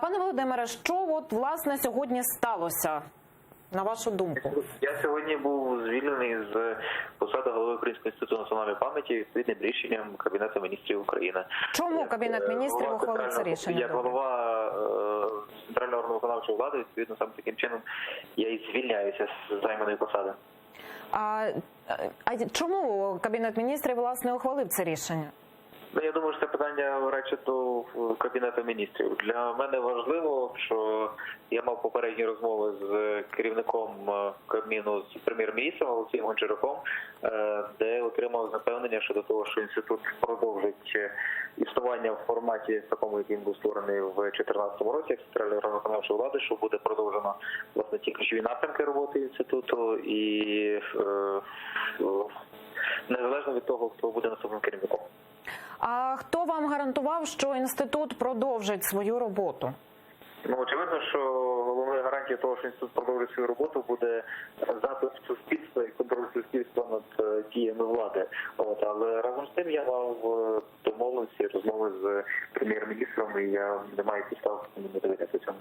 Пане Володимире, що власне сьогодні сталося, на вашу думку? Я сьогодні був звільнений з посади голови Українського інституту національної пам'яті відповідним рішенням Кабінету міністрів України. Чому Кабінет міністрів ухвалив це рішення? Як голова центрального органу виконавчої влади, відповідно, саме таким чином я і звільняюся з займаної посади. А чому Кабінет міністрів, власне, ухвалив це рішення? Я думаю, що це питання радше до Кабінету міністрів. Для мене важливо, що я мав попередні розмови з керівником Кабміну, з прем'єр-міністром Олексієм Гончаруком, де отримав запевнення щодо того, що інститут продовжить існування в форматі такому, який він був створений в 2014 році, як центральний орган виконавчої влади, що буде продовжено власне ті ключові напрямки роботи інституту і незалежно від того, хто буде наступним керівником. А хто вам гарантував, що інститут продовжить свою роботу? Очевидно, що головною гарантією того, що інститут продовжить свою роботу, буде запит суспільства і контроль суспільства над діями влади. Але разом з тим я мав домовленості, розмови з прем'єр-міністром, і я не маю підстав не довіряти цьому.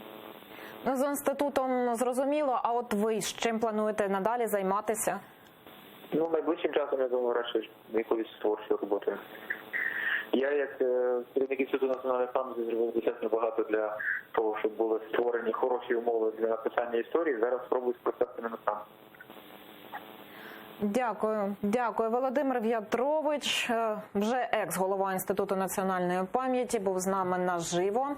З інститутом зрозуміло, а от ви з чим плануєте надалі займатися? Найближчим часом, я думаю, радше якоюсь творчою роботою. Я, як керівник Інституту національної пам'яті, зробив достатньо багато для того, щоб були створені хороші умови для написання історії. Зараз спробую скористатися ними сам. Дякую. Дякую. Володимир В'ятрович, вже екс-голова Інституту національної пам'яті, був з нами наживо.